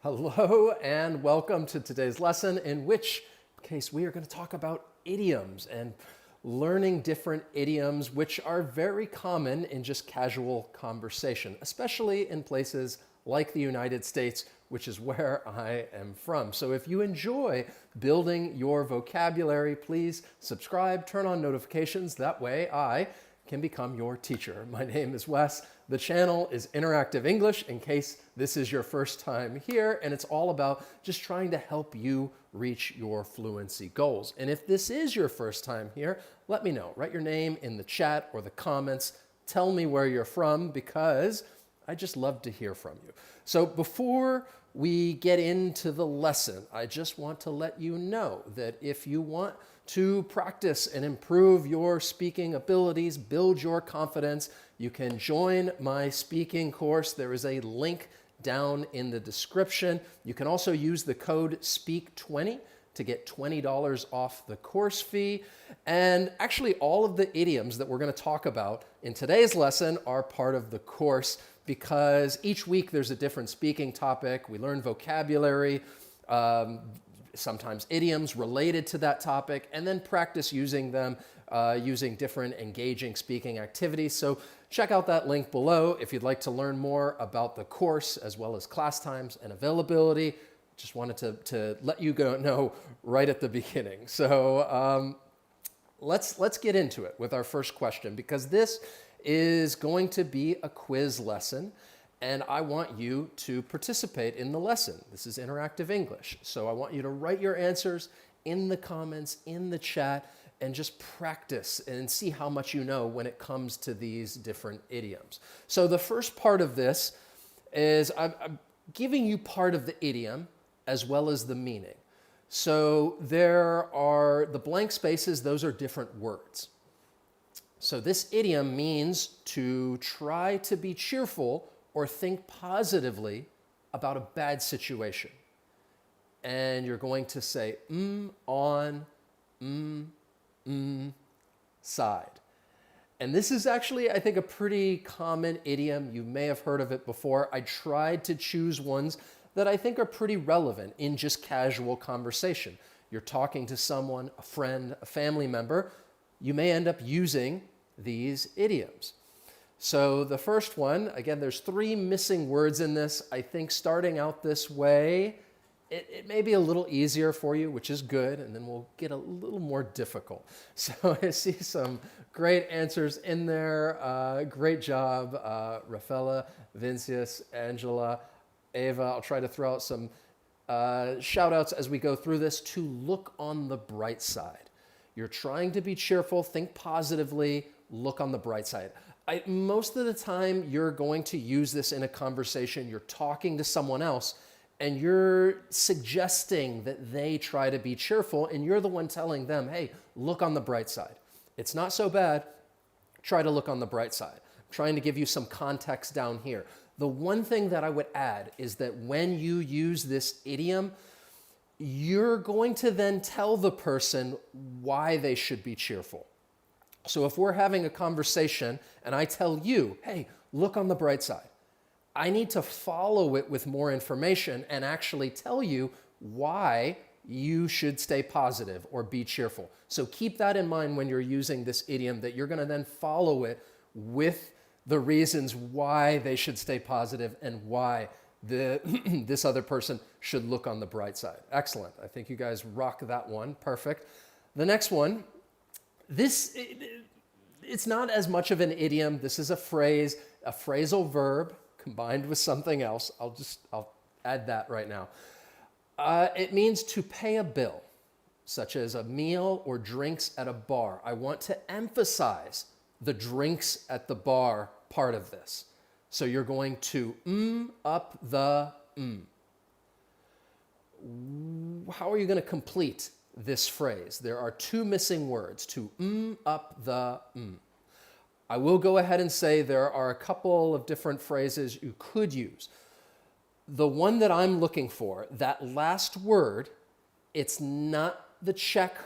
Hello and welcome to today's lesson, in which case we are going to talk about idioms and learning different idioms which are very common in just casual conversation, especially in places like the United States, which is where I am from. So if you enjoy building your vocabulary, please subscribe, turn on notifications. That way I can become your teacher. My name is Wes. The channel is Interactive English, in case this is your first time here, and it's all about just trying to help you reach your fluency goals. And if this is your first time here, let me know. Write your name in the chat or the comments. Tell me where you're from, because I just love to hear from you. So before we get into the lesson, I just want to let you know that if you want to practice and improve your speaking abilities, build your confidence, you can join my speaking course. There is a link down in the description. You can also use the code SPEAK20 to get $20 off the course fee. And actually, all of the idioms that we're going to talk about in today's lesson are part of the course, because each week there's a different speaking topic. We learn vocabulary, sometimes idioms related to that topic, and then practice using them using different engaging speaking activities. So check out that link below if you'd like to learn more about the course, as well as class times and availability. Just wanted to let you know right at the beginning. So let's get into it with our first question, because this is going to be a quiz lesson, and I want you to participate in the lesson. This is Interactive English, so I want you to write your answers in the comments, in the chat, and just practice and see how much you know when it comes to these different idioms. So the first part of this is I'm giving you part of the idiom as well as the meaning. So there are the blank spaces, those are different words. So this idiom means to try to be cheerful or think positively about a bad situation. And you're going to say on, side. And this is actually, I think, a pretty common idiom. You may have heard of it before. I tried to choose ones that I think are pretty relevant in just casual conversation. You're talking to someone, a friend, a family member. You may end up using these idioms. So the first one, again, there's 3 missing words in this. I think starting out this way, it may be a little easier for you, which is good, and then we'll get a little more difficult. So I see some great answers in there. Great job, Rafaela, Vincius, Angela, Ava. I'll try to throw out some shout outs as we go through this. To look on the bright side. You're trying to be cheerful, think positively, look on the bright side. Most of the time, you're going to use this in a conversation. You're talking to someone else, and you're suggesting that they try to be cheerful, and you're the one telling them, hey, look on the bright side. It's not so bad. Try to look on the bright side. I'm trying to give you some context down here. The one thing that I would add is that when you use this idiom, you're going to then tell the person why they should be cheerful. So if we're having a conversation and I tell you, hey, look on the bright side, I need to follow it with more information and actually tell you why you should stay positive or be cheerful. So keep that in mind when you're using this idiom, that you're going to then follow it with the reasons why they should stay positive and why this other person should look on the bright side. Excellent. I think you guys rock that one. Perfect. The next one, it's not as much of an idiom. This is a phrase, a phrasal verb combined with something else. I'll add that right now. It means to pay a bill, such as a meal or drinks at a bar. I want to emphasize the drinks at the bar part of this. So you're going to up the How are you going to complete this phrase? There are 2 missing words, to up the I will go ahead and say there are a couple of different phrases you could use. The one that I'm looking for, that last word, it's not the check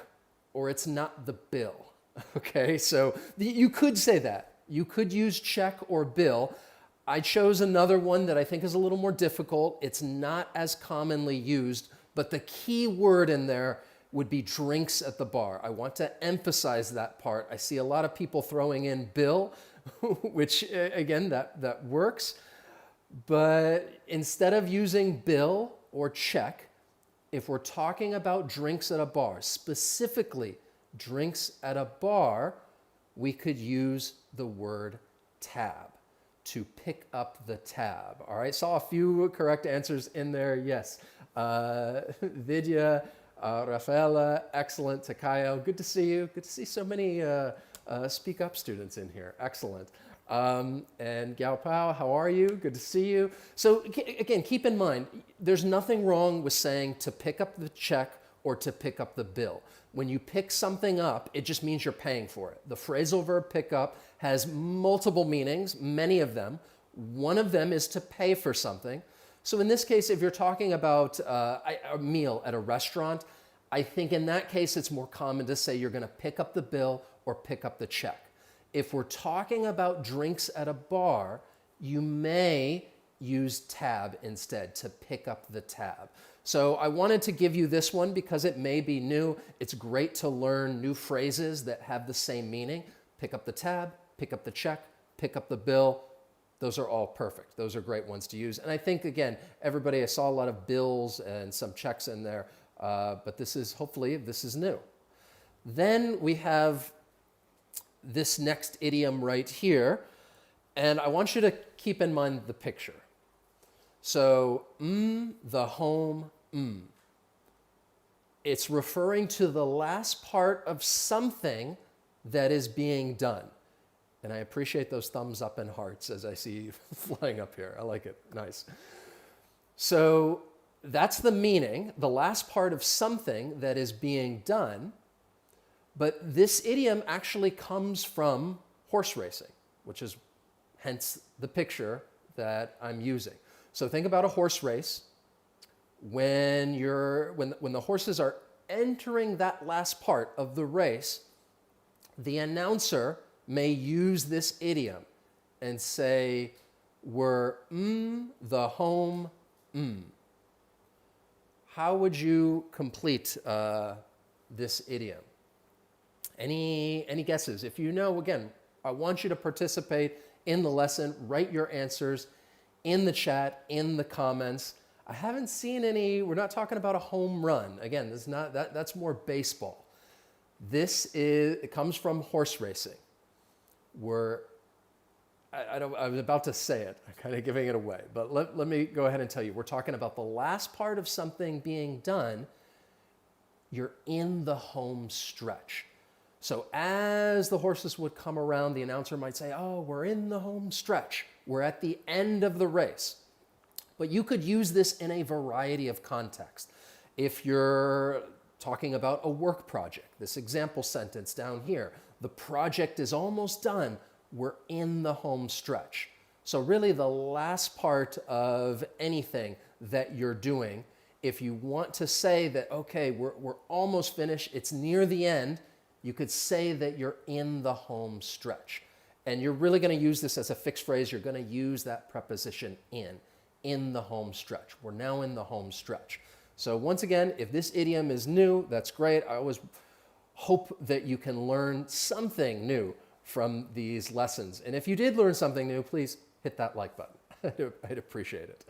or it's not the bill. Okay, so you could say that. You could use check or bill. I chose another one that I think is a little more difficult. It's not as commonly used, but the key word in there would be drinks at the bar. I want to emphasize that part. I see a lot of people throwing in bill, which again, that works. But instead of using bill or check, if we're talking about drinks at a bar, specifically drinks at a bar, we could use the word tab, to pick up the tab. All right, saw a few correct answers in there. Yes, Vidya, Rafaela, excellent. Takayo, good to see you. Good to see so many Speak Up students in here. Excellent. And Gao Pao, how are you? Good to see you. So again, keep in mind, there's nothing wrong with saying to pick up the check or to pick up the bill. When you pick something up, it just means you're paying for it. The phrasal verb pick up has multiple meanings, many of them. One of them is to pay for something. So in this case, if you're talking about a meal at a restaurant, I think in that case, it's more common to say you're going to pick up the bill or pick up the check. If we're talking about drinks at a bar, you may use tab instead, to pick up the tab. So I wanted to give you this one because it may be new. It's great to learn new phrases that have the same meaning. Pick up the tab, pick up the check, pick up the bill. Those are all perfect. Those are great ones to use. And I think, again, everybody, I saw a lot of bills and some checks in there, but this is, hopefully, this is new. Then we have this next idiom right here, and I want you to keep in mind the picture. So, the home, It's referring to the last part of something that is being done. And I appreciate those thumbs up and hearts as I see you flying up here. I like it. Nice. So that's the meaning, the last part of something that is being done. But this idiom actually comes from horse racing, which is hence the picture that I'm using. So think about a horse race. When the horses are entering that last part of the race, the announcer may use this idiom and say, we're the home. How would you complete this idiom? Any guesses? If you know, again, I want you to participate in the lesson. Write your answers in the chat, in the comments. I haven't seen any. We're not talking about a home run. Again, this is not that's more baseball. It comes from horse racing. I was about to say it. I'm kind of giving it away, but let me go ahead and tell you. We're talking about the last part of something being done. You're in the home stretch. So as the horses would come around, the announcer might say, oh, we're in the home stretch. We're at the end of the race. But you could use this in a variety of contexts. If you're talking about a work project, this example sentence down here, the project is almost done. We're in the home stretch. So really the last part of anything that you're doing, if you want to say that, okay, we're almost finished, it's near the end, you could say that you're in the home stretch. And you're really going to use this as a fixed phrase. You're going to use that preposition in the home stretch. We're now in the home stretch. So once again, if this idiom is new, that's great. I always hope that you can learn something new from these lessons. And if you did learn something new, please hit that like button. I'd appreciate it.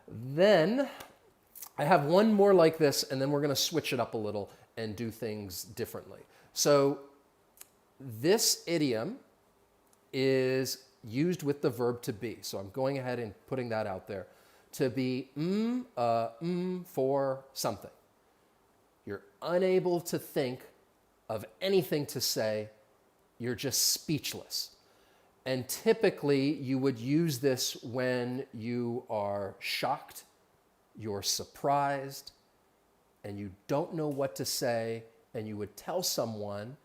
Then I have one more like this, and then we're going to switch it up a little and do things differently. So this idiom is used with the verb to be. So I'm going ahead and putting that out there. To be for something. You're unable to think of anything to say. You're just speechless. And typically you would use this when you are shocked, you're surprised, and you don't know what to say, and you would tell someone,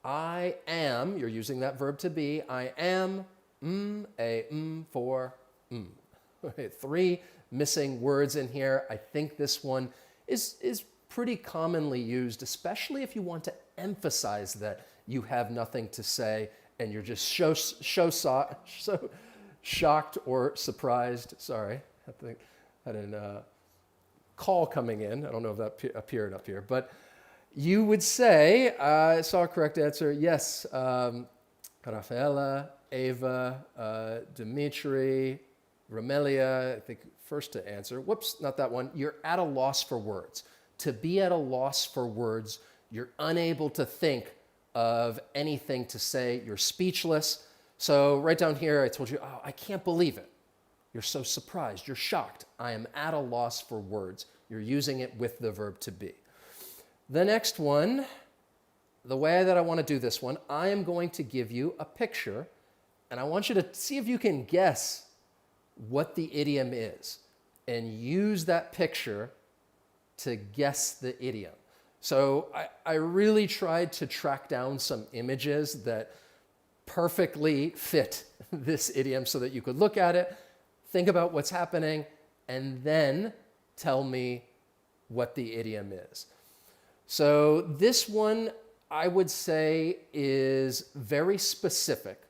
I am, you're using that verb to be, I am for. Okay, 3 missing words in here. I think this one is pretty commonly used, especially if you want to emphasize that you have nothing to say and you're just shocked or surprised. Sorry, had a call coming in. I don't know if that appeared up here, but you would say, I saw a correct answer, yes, Rafaela, Ava, Dimitri, Romelia, I think first to answer. Whoops, not that one. You're at a loss for words. To be at a loss for words, you're unable to think of anything to say. You're speechless. So right down here, I told you, oh, I can't believe it. You're so surprised. You're shocked. I am at a loss for words. You're using it with the verb to be. The next one, the way that I want to do this one, I am going to give you a picture, and I want you to see if you can guess what the idiom is, and use that picture to guess the idiom. So I really tried to track down some images that perfectly fit this idiom so that you could look at it, think about what's happening, and then tell me what the idiom is. So this one, I would say, is very specific.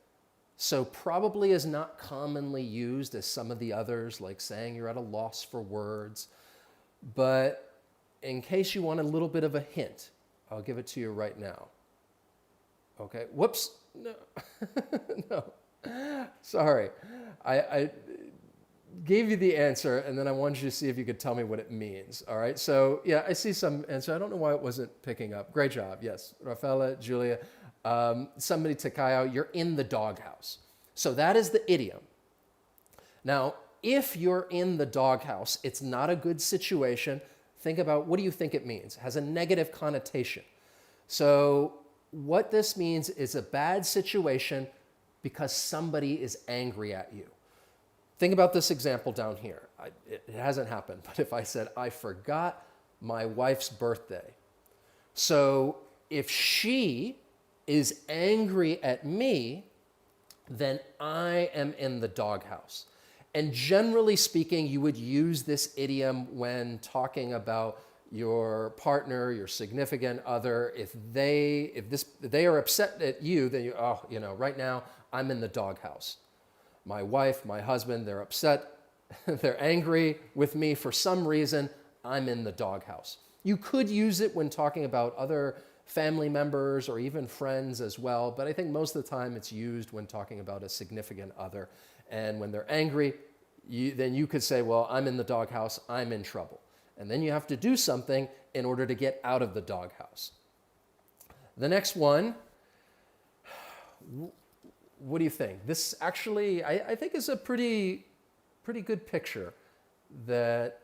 So probably is not commonly used as some of the others, like saying you're at a loss for words. But in case you want a little bit of a hint, I'll give it to you right now. Okay, whoops, no, no, sorry. I gave you the answer, and then I wanted you to see if you could tell me what it means, all right? So, yeah, I see some answer. I don't know why it wasn't picking up. Great job, yes. Rafaela, Julia, somebody Takayo, you're in the doghouse. So that is the idiom. Now, if you're in the doghouse, it's not a good situation. Think about, what do you think it means? It has a negative connotation. So what this means is a bad situation because somebody is angry at you. Think about this example down here. It hasn't happened, but if I said, I forgot my wife's birthday. So if she is angry at me, then I am in the doghouse. And generally speaking, you would use this idiom when talking about your partner, your significant other. If they are upset at you, then right now I'm in the doghouse. My wife, my husband, they're upset, they're angry with me for some reason, I'm in the doghouse. You could use it when talking about other family members or even friends as well, but I think most of the time it's used when talking about a significant other. And when they're angry, then you could say, well, I'm in the doghouse, I'm in trouble. And then you have to do something in order to get out of the doghouse. The next one, what do you think? This actually, I think, is a pretty good picture that,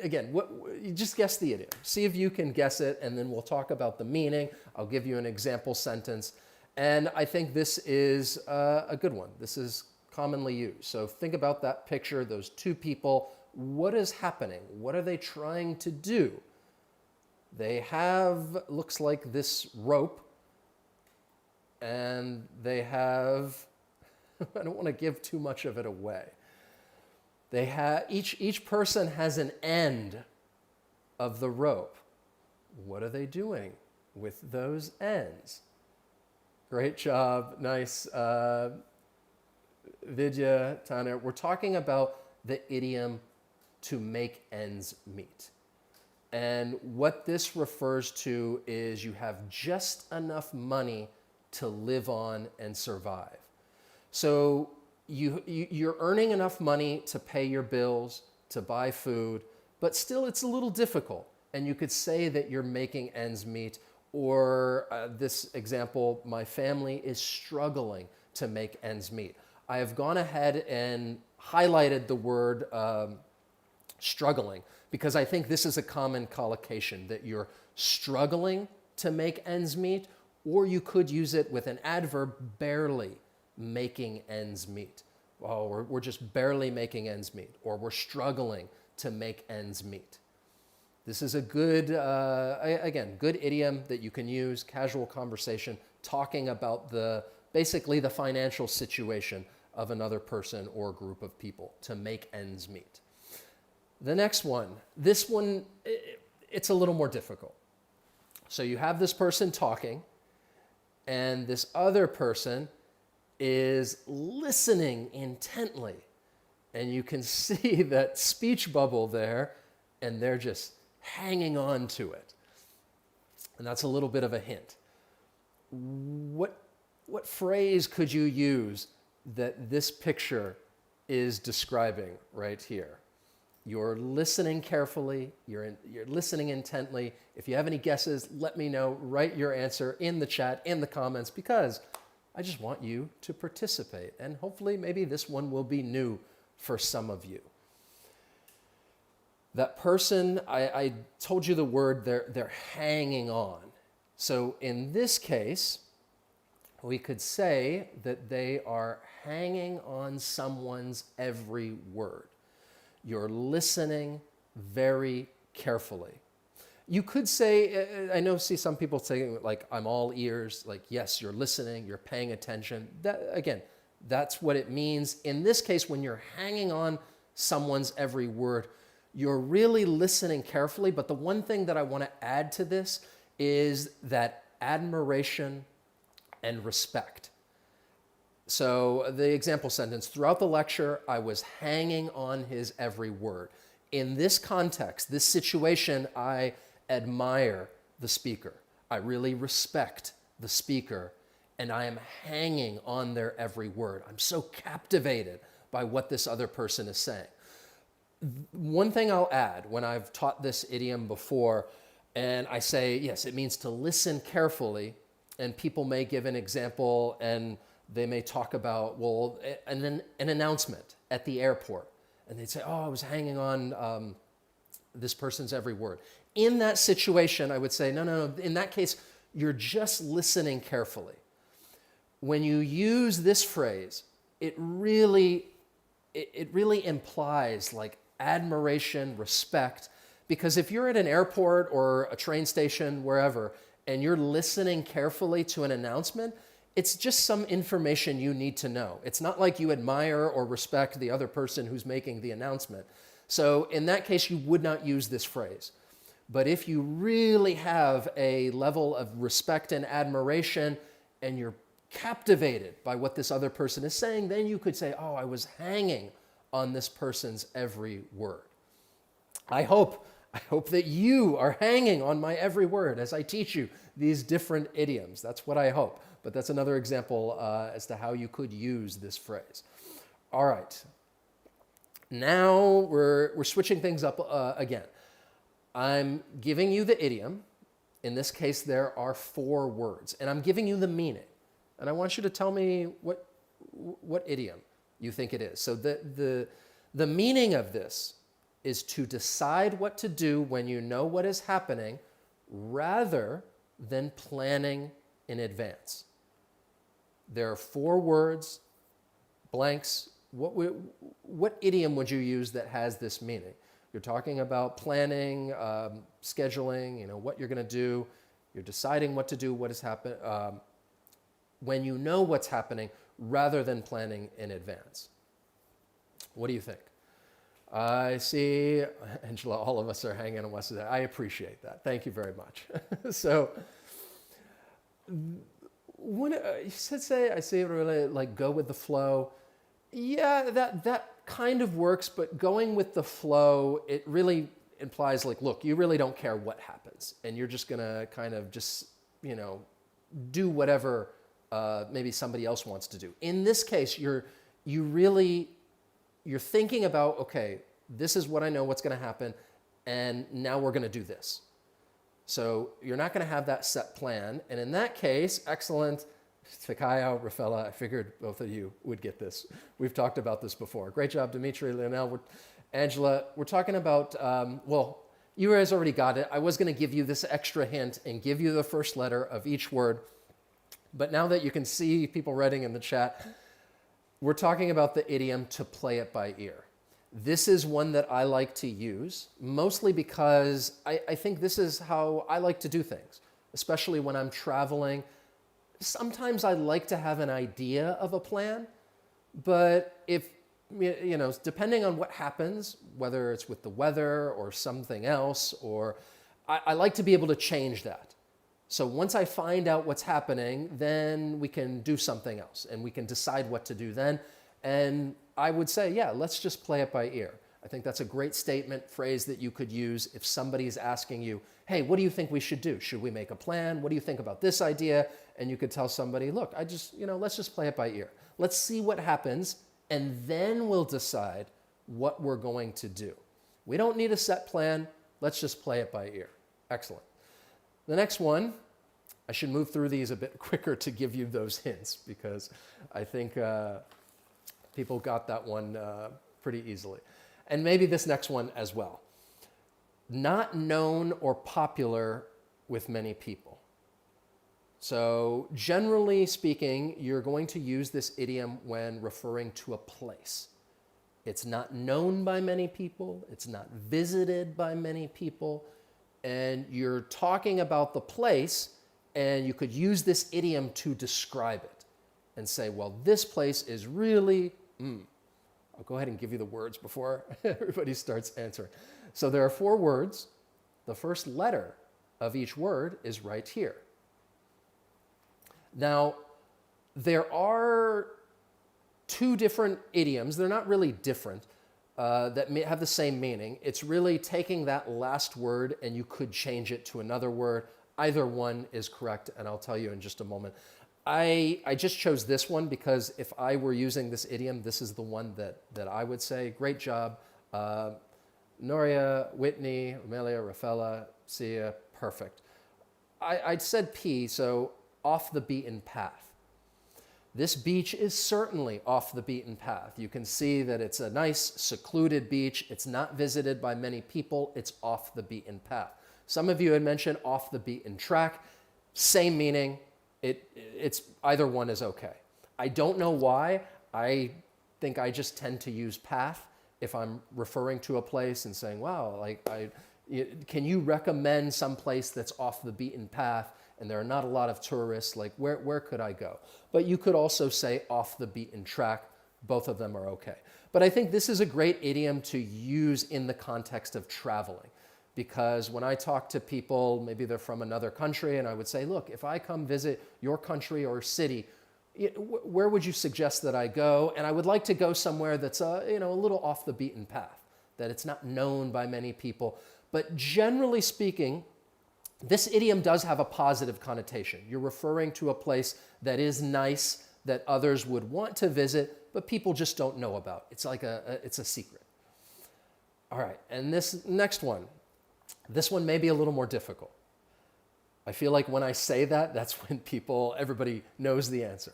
again, you just guess the idiom. See if you can guess it, and then we'll talk about the meaning. I'll give you an example sentence. And I think this is a good one. This is commonly used. So think about that picture, those two people. What is happening? What are they trying to do? They have, looks like this rope, and they have, I don't want to give too much of it away. They have, each person has an end of the rope. What are they doing with those ends? Great job, nice. Vidya, Tanya, we're talking about the idiom to make ends meet. And what this refers to is you have just enough money to live on and survive. So you're earning enough money to pay your bills, to buy food, but still it's a little difficult. And you could say that you're making ends meet, or this example, my family is struggling to make ends meet. I have gone ahead and highlighted the word struggling because I think this is a common collocation, that you're struggling to make ends meet, or you could use it with an adverb, barely making ends meet. Oh, we're just barely making ends meet, or we're struggling to make ends meet. This is a good, again, good idiom that you can use, casual conversation, talking about basically the financial situation of another person or group of people, to make ends meet. The next one, this one, it's a little more difficult. So you have this person talking, and this other person is listening intently. And you can see that speech bubble there, and they're just hanging on to it. And that's a little bit of a hint. What phrase could you use that this picture is describing right here? You're listening carefully, you're listening intently. If you have any guesses, let me know. Write your answer in the chat, in the comments, because I just want you to participate. And hopefully maybe this one will be new for some of you. That person, I told you the word, they're hanging on. So in this case, we could say that they are hanging on someone's every word. You're listening very carefully. You could say, see some people saying like, I'm all ears, like, yes, you're listening, you're paying attention. Again, that's what it means. In this case, when you're hanging on someone's every word, you're really listening carefully. But the one thing that I want to add to this is that admiration and respect. So the example sentence, throughout the lecture, I was hanging on his every word. In this context, this situation, I admire the speaker. I really respect the speaker, and I am hanging on their every word. I'm so captivated by what this other person is saying. One thing I'll add when I've taught this idiom before, and I say, yes, it means to listen carefully, and people may give an example and they may talk about, well, and then an announcement at the airport. And they'd say, oh, I was hanging on this person's every word. In that situation, I would say, no. In that case, you're just listening carefully. When you use this phrase, it really implies like admiration, respect, because if you're at an airport or a train station, wherever, and you're listening carefully to an announcement, it's just some information you need to know. It's not like you admire or respect the other person who's making the announcement. So in that case, you would not use this phrase. But if you really have a level of respect and admiration, and you're captivated by what this other person is saying, then you could say, oh, I was hanging on this person's every word. I hope that you are hanging on my every word as I teach you these different idioms. That's what I hope. But that's another example as to how you could use this phrase. All right. Now we're switching things up again. I'm giving you the idiom. In this case, there are 4 words, and I'm giving you the meaning. And I want you to tell me what idiom you think it is. So the meaning of this is to decide what to do when you know what is happening rather than planning in advance. There are 4 words, blanks. What idiom would you use that has this meaning? You're talking about planning, scheduling, what you're going to do. You're deciding what to do, what has happened, when you know what's happening rather than planning in advance. What do you think? I see, Angela, all of us are hanging on West Side. I appreciate that. Thank you very much. So, when you say, I see it really like go with the flow. Yeah, that kind of works, but going with the flow, it really implies like, look, you really don't care what happens, and you're just gonna kind of just, do whatever maybe somebody else wants to do. In this case, you're thinking about, okay, this is what I know what's going to happen, and now we're going to do this. So you're not going to have that set plan. And in that case, excellent. Takayo, Rafaela, I figured both of you would get this. We've talked about this before. Great job, Dimitri, Lionel, Angela. We're talking about, you guys already got it. I was going to give you this extra hint and give you the first letter of each word. But now that you can see people writing in the chat, we're talking about the idiom to play it by ear. This is one that I like to use, mostly because I think this is how I like to do things, especially when I'm traveling. Sometimes I like to have an idea of a plan, but if, depending on what happens, whether it's with the weather or something else, or I like to be able to change that. So once I find out what's happening, then we can do something else and we can decide what to do then. And I would say, yeah, let's just play it by ear. I think that's a great statement, phrase that you could use if somebody is asking you, hey, what do you think we should do? Should we make a plan? What do you think about this idea? And you could tell somebody, look, let's just play it by ear. Let's see what happens, and then we'll decide what we're going to do. We don't need a set plan. Let's just play it by ear. Excellent. The next one, I should move through these a bit quicker to give you those hints because I think people got that one pretty easily. And maybe this next one as well. Not known or popular with many people. So generally speaking, you're going to use this idiom when referring to a place. It's not known by many people. It's not visited by many people. And you're talking about the place, and you could use this idiom to describe it and say, well, this place is really, I'll go ahead and give you the words before everybody starts answering. So there are 4 words. The first letter of each word is right here. Now, there are 2 different idioms. They're not really different, that may have the same meaning. It's really taking that last word and you could change it to another word. Either one is correct, and I'll tell you in just a moment. I just chose this one because if I were using this idiom, this is the one that I would say. Great job. Noria, Whitney, Amelia, Rafaela, Sia, perfect. I said P, so off the beaten path. This beach is certainly off the beaten path. You can see that it's a nice, secluded beach. It's not visited by many people. It's off the beaten path. Some of you had mentioned off the beaten track. Same meaning. It's either one is okay. I don't know why. I think I just tend to use path if I'm referring to a place and saying, wow, can you recommend some place that's off the beaten path and there are not a lot of tourists? Like, where could I go? But you could also say off the beaten track. Both of them are okay. But I think this is a great idiom to use in the context of traveling. Because when I talk to people, maybe they're from another country, and I would say, look, if I come visit your country or city, where would you suggest that I go? And I would like to go somewhere that's a little off the beaten path, that it's not known by many people. But generally speaking, this idiom does have a positive connotation. You're referring to a place that is nice, that others would want to visit, but people just don't know about. It's like it's a secret. All right, and this next one. This one may be a little more difficult. I feel like when I say that, that's when everybody knows the answer.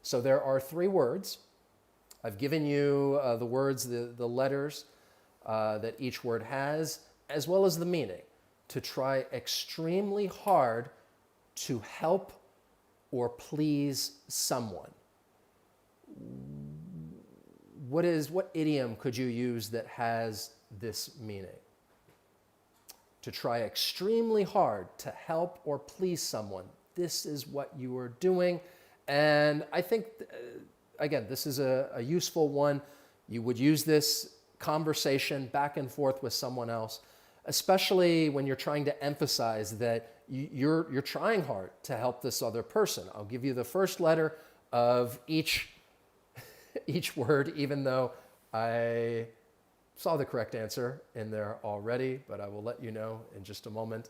So there are 3 words. I've given you the words, the letters that each word has, as well as the meaning, to try extremely hard to help or please someone. What idiom could you use that has this meaning? To try extremely hard to help or please someone. This is what you are doing. And I think, again, this is a useful one. You would use this conversation back and forth with someone else, especially when you're trying to emphasize that you're trying hard to help this other person. I'll give you the first letter of each word, even though I saw the correct answer in there already, but I will let you know in just a moment.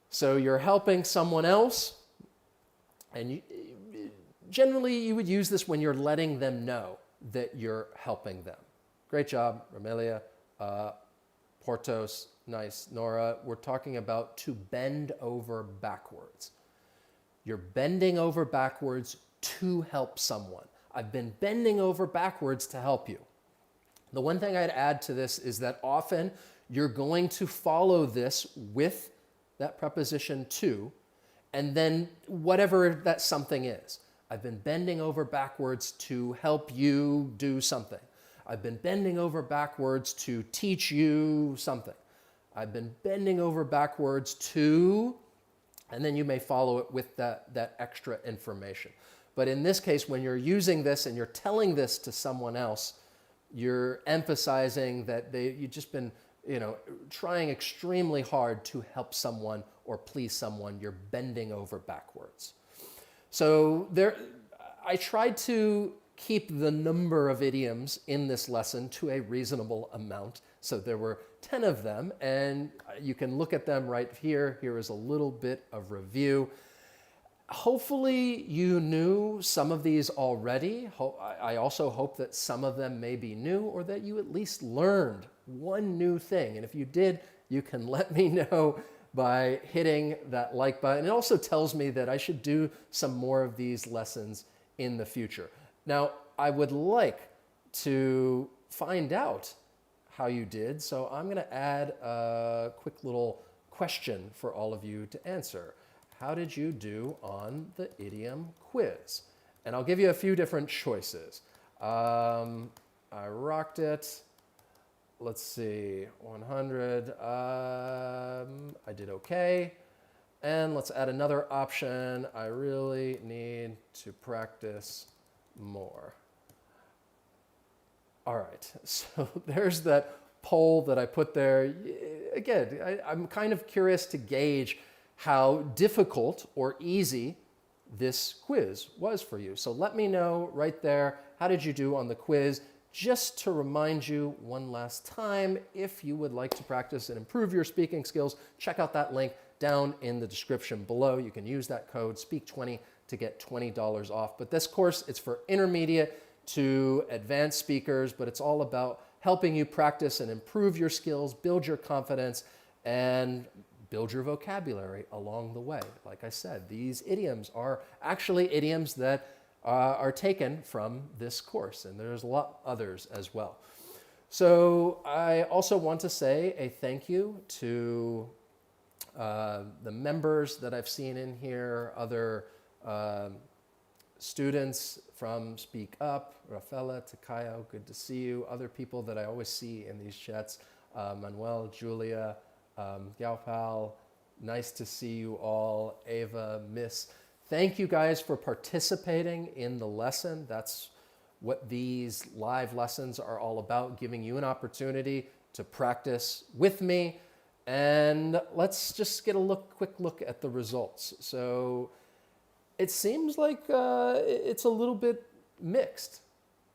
So you're helping someone else, and generally you would use this when you're letting them know that you're helping them. Great job, Romelia, Portos, nice. Nora, we're talking about to bend over backwards. You're bending over backwards to help someone. I've been bending over backwards to help you. The one thing I'd add to this is that often you're going to follow this with that preposition to, and then whatever that something is. I've been bending over backwards to help you do something. I've been bending over backwards to teach you something. I've been bending over backwards to, and then you may follow it with that extra information. But in this case, when you're using this and you're telling this to someone else, you're emphasizing that you've just been trying extremely hard to help someone or please someone, you're bending over backwards. So I tried to keep the number of idioms in this lesson to a reasonable amount. So there were 10 of them, and you can look at them right here. Here is a little bit of review. Hopefully you knew some of these already. I also hope that some of them may be new, or that you at least learned one new thing. And if you did, you can let me know by hitting that like button. It also tells me that I should do some more of these lessons in the future. Now, I would like to find out how you did, so I'm going to add a quick little question for all of you to answer. How did you do on the idiom quiz? And I'll give you a few different choices. I rocked it. Let's see, 100. I did okay. And let's add another option. I really need to practice more. All right, so there's that poll that I put there. Again, I'm kind of curious to gauge how difficult or easy this quiz was for you. So let me know right there, how did you do on the quiz? Just to remind you one last time, if you would like to practice and improve your speaking skills, check out that link down in the description below. You can use that code SPEAK20 to get $20 off. But this course, it's for intermediate to advanced speakers, but it's all about helping you practice and improve your skills, build your confidence, and build your vocabulary along the way. Like I said, these idioms are actually idioms that are taken from this course, and there's a lot others as well. So I also want to say a thank you to the members that I've seen in here, other students from Speak Up, Rafaela, Takayo, good to see you, other people that I always see in these chats, Manuel, Julia, Gaopal, nice to see you all, Ava, Miss. Thank you guys for participating in the lesson. That's what these live lessons are all about, giving you an opportunity to practice with me. And let's just get a quick look at the results. So it seems like it's a little bit mixed.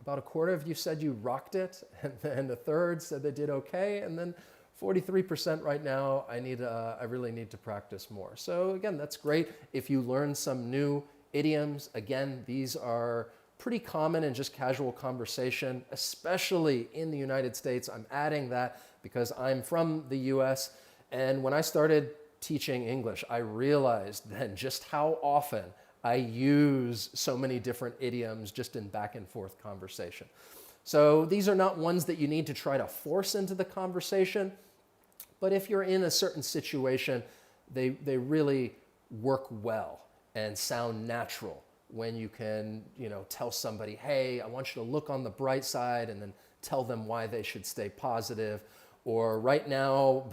About a quarter of you said you rocked it, and then a third said they did okay, and then 43% right now, I really need to practice more. So again, that's great. If you learn some new idioms, again, these are pretty common in just casual conversation, especially in the United States. I'm adding that because I'm from the US, and when I started teaching English, I realized then just how often I use so many different idioms just in back and forth conversation. So these are not ones that you need to try to force into the conversation, but if you're in a certain situation, they really work well and sound natural when you can, tell somebody, hey, I want you to look on the bright side, and then tell them why they should stay positive. Or right now,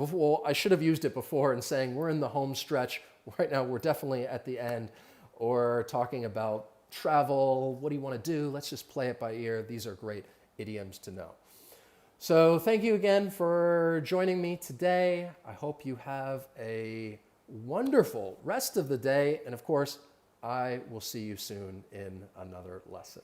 I should have used it before in saying we're in the home stretch. Right now, we're definitely at the end. Or talking about travel, what do you want to do? Let's just play it by ear. These are great idioms to know. So thank you again for joining me today. I hope you have a wonderful rest of the day. And of course, I will see you soon in another lesson.